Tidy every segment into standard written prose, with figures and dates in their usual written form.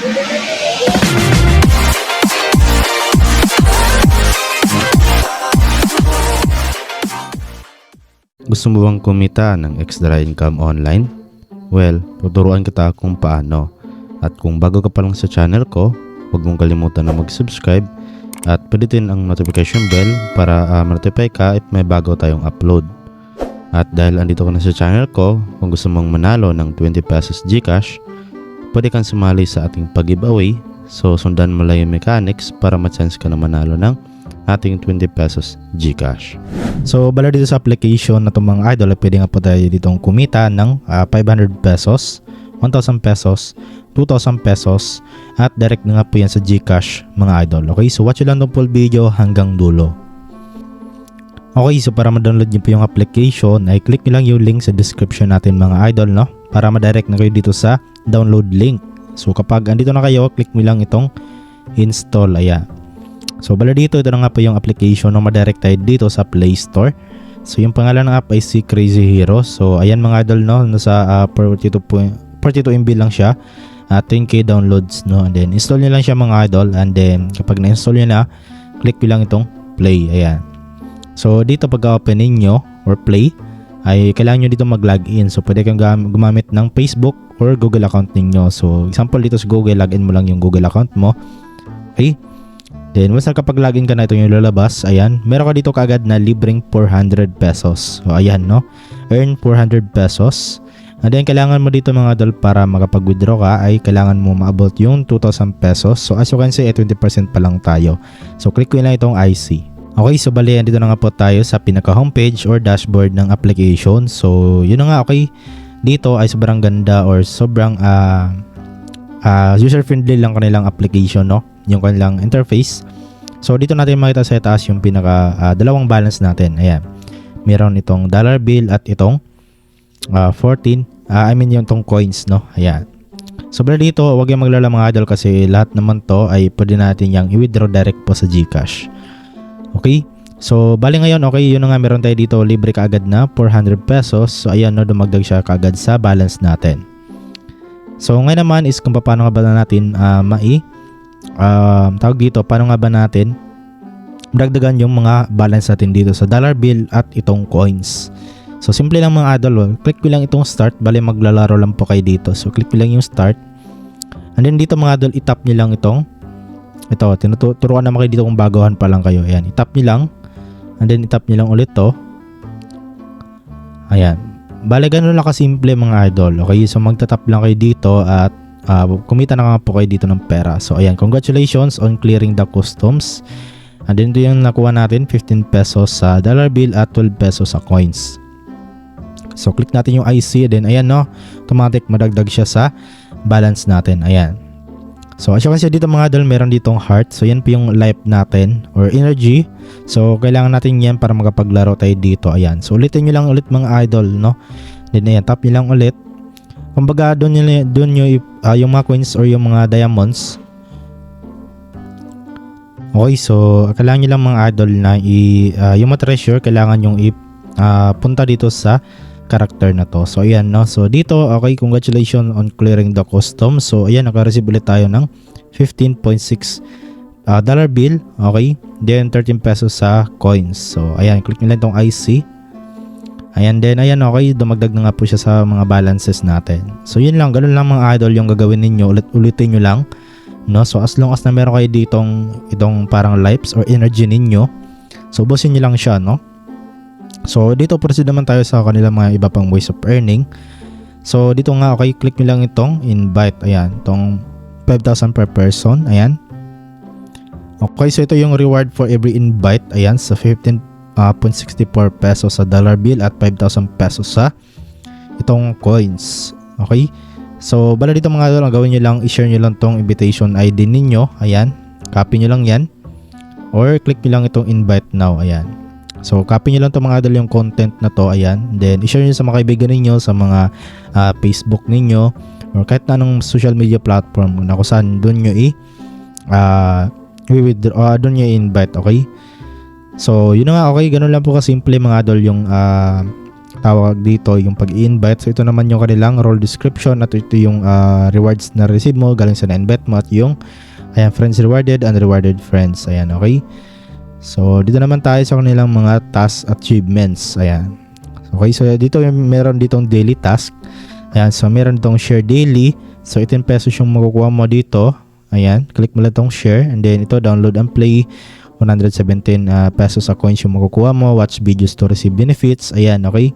Gusto mo bang kumita ng extra income online? Well, tuturuan kita kung paano. At kung bago ka pa lang sa channel ko, huwag mong kalimutan na mag-subscribe at pindutin ang notification bell para ma-notify ka if may bago tayong upload. At dahil andito ka na sa channel ko, kung gusto mong manalo ng 20 pesos GCash, pwede kang sumali sa ating pag-giveaway. So sundan mo lang yung mechanics para ma-chance ka na manalo ng ating 20 pesos GCash. So bala dito sa application na itong mga idol, pwede nga po tayo ditong kumita ng 500 pesos, 1,000 pesos, 2,000 pesos at direct na nga po yan sa GCash mga idol. Okay, so watch lang itong full video hanggang dulo. Okay, so para ma-download nyo po yung application ay click nyo lang yung link sa description natin mga idol, no? Para ma-direct na kayo dito sa download link. So kapag andito na kayo, click nyo lang itong install. Ayan. So bala dito, ito na nga po yung application na ma-direct tayo dito sa Play Store. So yung pangalan ng app ay si Crazy Hero. So ayan mga idol, no? Nasa 42 MB lang siya. 10k downloads, no? And then install nyo lang siya mga idol. And then kapag na-install nyo na, click nyo lang itong play. Ayan. So dito pag open ninyo or play ay kailangan nyo dito mag-login. So pwede kang gumamit ng Facebook or Google account ninyo. So example dito sa Google, login mo lang yung Google account mo. Okay. Then once nakapag-login ka na, ito yung lalabas. Ayan. Meron ka dito kaagad na libreng 400 pesos. So ayan, no? Earn 400 pesos. And then kailangan mo dito mga idol para makapag-withdraw ka ay kailangan mo maabot yung 2,000 pesos. So as you can see, 20% pa lang tayo. So click ko lang itong IC. Okay, so bali, dito na nga po tayo sa pinaka homepage or dashboard ng application. So yun na nga, okay. Dito ay sobrang ganda or sobrang user-friendly lang kanilang application, no? Yung kanilang interface. So dito natin makita sa taas yung pinaka dalawang balance natin. Ayan. Meron itong dollar bill at itong 14. Yung itong coins, no? Ayan. So bali dito, huwag yung maglala mga idol kasi lahat naman to ay pwede natin yung i-withdraw direct po sa GCash. Okay? So bali ngayon, okay, yun na nga, meron tayo dito libre kaagad na 400 pesos. So ayan, no, dumagdag siya kaagad sa balance natin. So ngayon naman is kung paano nga ba natin tawag dito, paano nga ba natin dagdagan yung mga balance natin dito sa dollar bill at itong coins. So simple lang mga idol, click ko lang itong start. Bali maglalaro lang po kayo dito. So click ko lang yung start. And then dito mga idol, itap nyo lang ito, tinuturuan naman kayo dito kung baguhan pa lang kayo. Ayan, itap nyo lang. And then itap nyo lang ulit to. Ayan. Bale, ganun lang kasimple mga idol. Okay, so magtatap lang kayo dito at kumita na nga po kayo dito ng pera. So ayan, congratulations on clearing the customs. And then ito yung nakuha natin, 15 pesos sa dollar bill at 12 pesos sa coins. So click natin yung IC. Then ayan, no, automatic madagdag siya sa balance natin. Ayan. So as you can see dito mga idol, meron ditong heart. So yan po yung life natin or energy. So kailangan natin yan para makapaglaro tayo dito. Ayan. So ulitin nyo lang ulit mga idol, no. Then ayan, tap nyo lang ulit. Kumbaga doon yung mga coins or yung mga diamonds. Okay, so kailangan nyo lang mga idol na yung mga treasure, kailangan yung punta dito sa character na to. So ayan, no. So dito, okay, congratulations on clearing the customs. So ayan, naka-receive ulit tayo ng 15.6 dollar bill. Okay, then 13 pesos sa coins. So ayan, click nyo lang itong IC. Ayan, then ayan, okay, dumagdag na nga po siya sa mga balances natin. So yun lang, ganun lang mga idol yung gagawin ninyo. Ulitin nyo lang, no. So as long as na meron kayo itong parang lives or energy ninyo, so ubusin nyo lang siya, no. So dito proceed naman tayo sa kanila mga iba pang ways of earning. So dito nga, okay, click nyo lang itong invite. Ayan, itong 5,000 per person. Ayan. Okay, so ito yung reward for every invite. Ayan, sa 15.64 pesos sa dollar bill at 5,000 pesos sa itong coins. Okay. So bala dito mga idol, ang gawin nyo lang, i-share nyo lang itong invitation ID ninyo. Ayan, copy nyo lang yan. Or click nyo lang itong invite now. Ayan. So copy nyo lang ito mga idol yung content na to. Ayan. Then i-share nyo sa mga kaibigan ninyo, sa mga Facebook ninyo or kahit na anong social media platform na kung saan doon nyo doon nyo invite. Okay. So yun na nga, okay, ganun lang po kasimple mga idol yung tawag dito yung pag-i-invite. So ito naman yung kanilang role description at ito yung rewards na receive mo galing sa na-invite mo at yung ayan, friends rewarded and rewarded friends. Ayan, okay. So dito naman tayo sa kanilang mga task achievements. Ayan. Okay, so dito meron ditong daily task. Ayan, so meron ditong share daily. So 18 pesos yung makukuha mo dito. Ayan, click mo lang itong share and then ito download and play. 117 pesos sa coins yung makukuha mo. Watch videos to receive benefits. Ayan, okay.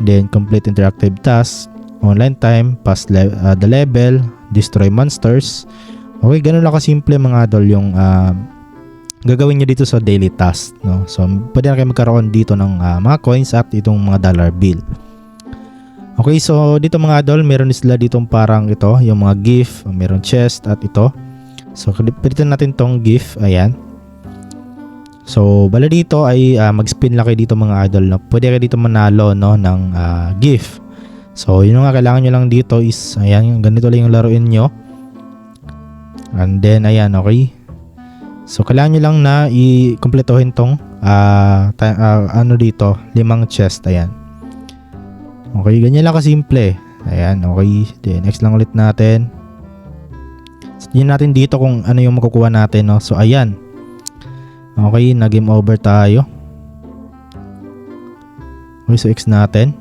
Then complete interactive tasks, online time, pass the level, destroy monsters. Okay, ganun lang kasimple mga idol yung gagawin nyo dito sa daily task, no? So pwede na kayo magkaroon dito ng mga coins at itong mga dollar bill. Okay, so dito mga idol, meron sila ditong parang ito, yung mga gift, meron chest at ito. So pilitin natin tong gift, ayan. So bala dito ay mag-spin lang kayo dito mga idol, no? Pwede kayo dito manalo, no, ng gift. So yun nga kailangan nyo lang dito is ayan, ganito lang yung laruin nyo. And then ayan, okay. So kailangan nyo lang na i-kompletohin tong ano dito, 5 chest, ayan. Okay, ganyan lang kasimple. Ayan, okay. Then next lang ulit natin. So yun natin dito kung ano yung makukuha natin, no. So ayan. Okay, na-game over tayo. Okay, so X natin.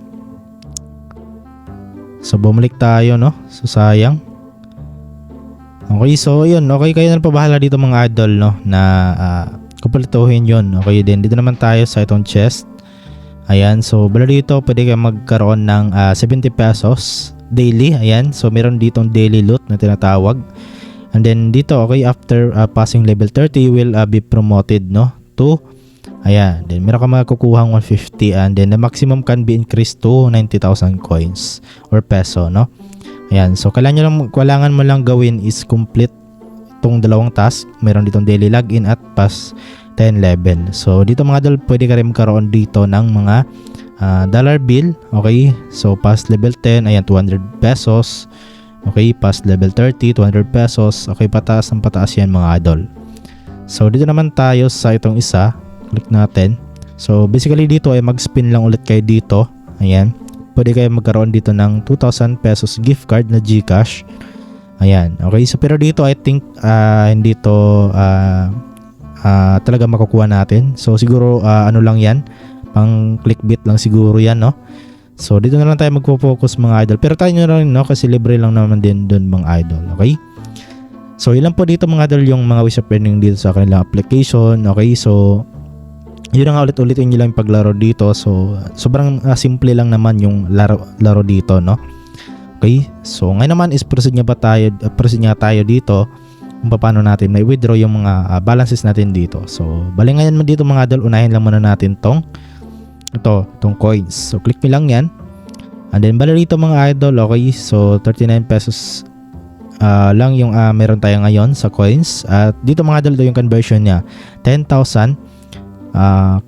So bumalik tayo, no. So sayang. Okay, so yun. Okay, kayo na pabahala dito mga idol, no, na kumpletuhin yun. Okay, then dito naman tayo sa itong chest. Ayan, so bala dito pwede kayo magkaroon ng 70 pesos daily. Ayan, so meron ditong daily loot na tinatawag. And then dito, okay, after passing level 30, you will be promoted, no, to, ayan, then meron ka makukuhang 150 and then the maximum can be increased to 90,000 coins or peso, no. Ayan, so kailangan mo lang gawin is complete itong dalawang task. Meron ditong daily login at pass 10 level. So dito mga idol, pwede ka rin magkaroon dito ng mga dollar bill. Okay, so pass level 10, ayan, 200 pesos. Okay, pass level 30, 200 pesos. Okay, pataas ng pataas yan mga idol. So dito naman tayo sa itong isa. Click natin. So basically dito ay mag-spin lang ulit kayo dito. Ayan. Pwede kayo magkaroon dito ng 2,000 pesos gift card na GCash. Ayan. Okay, so pero dito I think hindi to talaga makukuha natin. So siguro ano lang yan. Pang clickbait lang siguro yan, no. So dito na lang tayo magpo-focus mga idol. Pero tayo nyo rin, no, kasi libre lang naman din doon mga idol. Okay. So ilan po dito mga idol yung mga ways of earning dito sa kanilang application. Okay, so yun nga, ulit-ulitin nyo lang yung paglaro dito. So sobrang simple lang naman yung laro dito, no. Okay, so ngayon naman is proceed nga tayo dito kung paano natin may withdraw yung mga balances natin dito. So bali ngayon dito mga idol, unahin lang muna natin tong coins. So click nyo lang yan. And then bali rito mga idol, okay, so 39 pesos lang yung meron tayo ngayon sa coins. At dito mga idol, yung conversion niya 10,000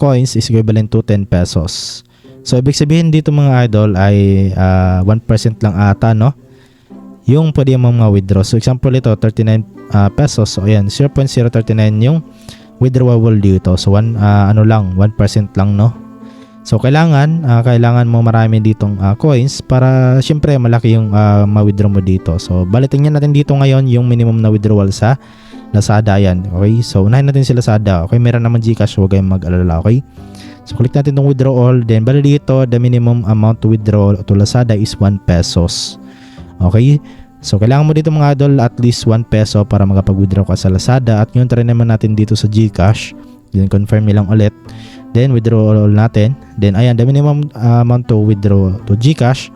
coins is equivalent to 10 pesos. So ibig sabihin dito mga idol ay 1% lang ata, no, yung pwede mong withdraw. So example ito 39 pesos. So ayan, 0.039 yung withdrawable dito. So 1% lang, no. So kailangan mo marami ditong coins para syempre malaki yung ma-withdraw mo dito. So balitin natin dito ngayon yung minimum na withdrawal sa Lazada. Ayan, okay. So unahin natin si Lazada. Okay, meron naman GCash, huwag kayong mag-alala. Okay, so click natin itong withdraw all. Then bali dito, the minimum amount to withdraw to Lazada is 1 pesos. Okay, so kailangan mo dito mga idol at least 1 peso para makapag-withdraw ka sa Lazada. At yun try naman natin dito sa GCash. Then confirm nilang ulit. Then withdraw all natin. Then ayan, the minimum amount to withdraw to GCash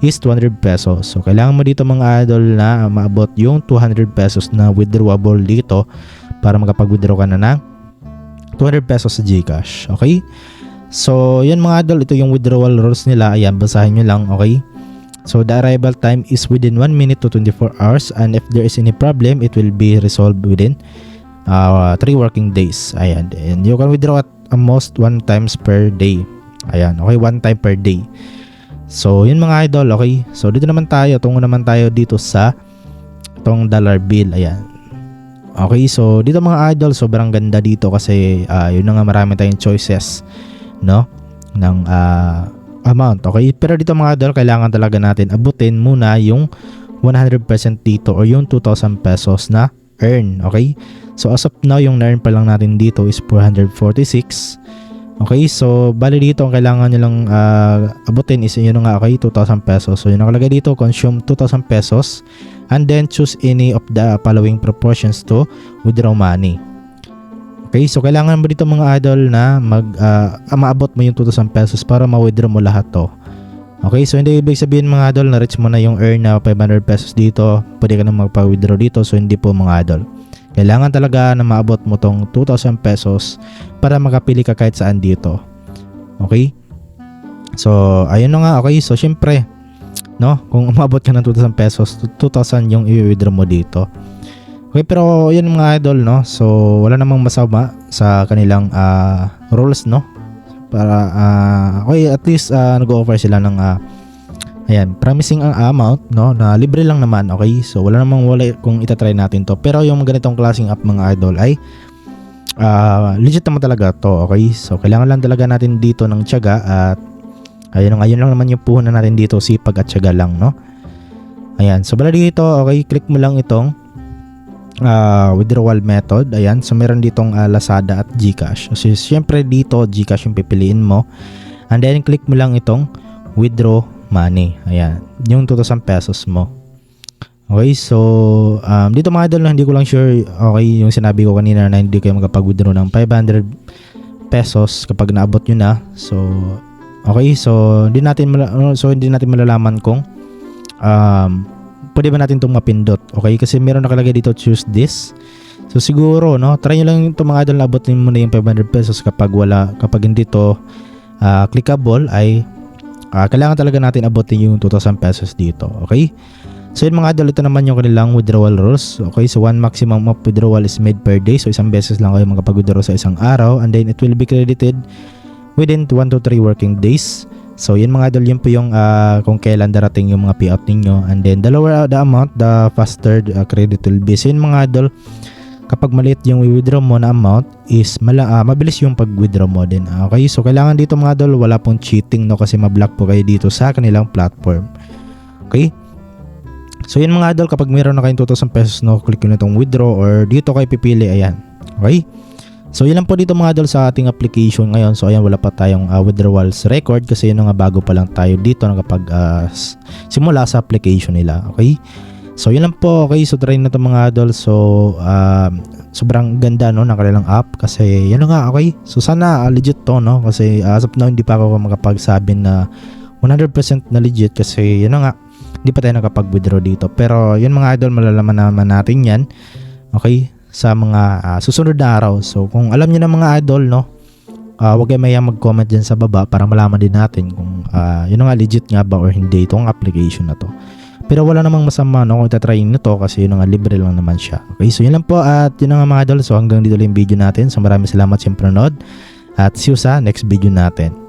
is 200 pesos. So kailangan mo dito mga idol na maabot yung 200 pesos na withdrawable dito para makapag-withdraw ka na ng 200 pesos sa GCash. Okay, so yan mga idol, ito yung withdrawal rules nila. Ayan, basahin nyo lang. Okay, so the arrival time is within 1 minute to 24 hours and if there is any problem, it will be resolved within 3 working days. Ayan, and you can withdraw at most 1 times per day. Ayan, okay, 1 time per day. So yun mga idol. Okay, so dito naman tayo, tungo naman tayo dito sa itong dollar bill. Ayan, okay, so dito mga idol, sobrang ganda dito kasi yun na nga, marami tayong choices, no, ng amount. Okay? Pero dito mga idol, kailangan talaga natin abutin muna yung 100% dito or yung 2,000 pesos na earn. Okay? So as of now, yung na-earn pa lang natin dito is 446. Okay? So bali dito, ang kailangan nyo lang abutin is yun nga, okay, 2,000 pesos. So yung nakalagay dito, consume 2,000 pesos and then choose any of the following proportions to withdraw money. Okay, so kailangan mo dito mga idol na maabot mo yung 2,000 pesos para ma-withdraw mo lahat to. Okay, so hindi ibig sabihin mga idol na reach mo na yung earn na 500 pesos dito, pwede ka na magpa-withdraw dito. So hindi po mga idol. Kailangan talaga na maabot mo tong 2,000 pesos para makapili ka kahit saan dito. Okay? So ayun na nga, okay. So syempre, no, kung umabot ka ng 2,000 pesos, 2,000 yung i-withdraw mo dito. Okay, pero yun mga idol, no? So wala namang masama sa kanilang rules, no? Para okay, at least nag-offer sila ng ayan, promising ang amount, no? Na libre lang naman, okay? So wala kung itatry natin to. Pero yung ganitong klaseng app mga idol ay legit naman talaga to, okay? So kailangan lang talaga natin dito ng tiyaga at ayun lang naman yung puhunan natin dito, sipag at tiyaga lang, no? Ayan, so bala dito, okay, click mo lang itong withdrawal method. Ayan, so meron ditong Lazada at GCash. So syempre dito GCash yung pipiliin mo and then click mo lang itong withdraw money. Ayan, yung 2,000 pesos mo. Okay, so dito mga idol, hindi ko lang sure, okay, yung sinabi ko kanina na hindi kayo makapag-withdraw ng 500 pesos kapag naabot nyo na. So okay, so hindi natin malalaman kung pwede ba natin itong mapindot. Okay, kasi meron nakalagay dito choose this. So siguro, no, try nyo lang itong mga idol, abutin mo na yung 500 pesos kapag hindi to clickable ay kailangan talaga natin abutin yung 2,000 pesos dito. Okay, so yun mga idol, ito naman yung kanilang withdrawal rules. Okay, so one maximum of withdrawal is made per day. So isang beses lang kayo makapag-withdraw sa isang araw and then it will be credited within 1 to 3 working days. So yun mga idol, yun po yung kung kailan darating yung mga payout ninyo. And then the lower the amount, the faster the credit will be. So yun mga idol, kapag maliit yung withdraw mo na amount is mabilis yung pag-withdraw mo din. Okay, so kailangan dito mga idol, wala pong cheating, no, kasi mablock po kayo dito sa kanilang platform. Okay, so yun mga idol, kapag mayroon na kayong 2,000 pesos, no, click nyo na itong withdraw or dito kayo pipili. Ayan, okay. So yun lang po dito mga idol sa ating application ngayon. So ayan, wala pa tayong withdrawals record kasi yun nga, bago pa lang tayo dito nakapag simula sa application nila. Okay, so yun lang po. Okay, so try na ito mga idol. So sobrang ganda, no, ng kanilang app kasi yun nga. Okay, so sana legit to, no, kasi as of now hindi pa ako makapagsabi na 100% na legit kasi yun nga, hindi pa tayo nakapag-withdraw dito. Pero yun mga idol, malalaman naman natin yan, okay, sa mga susunod na araw. So kung alam niyo na mga idol, no, huwag kayo mayang mag-comment dyan sa baba para malaman din natin kung yun nga, legit nga ba or hindi itong application na to. Pero wala namang masama, no, kung itatry nyo to kasi yun nga, libre lang naman siya. Okay, so yun lang po at yun nga mga idol. So hanggang dito lang yung video natin. So maraming salamat sa panonood at see you sa next video natin.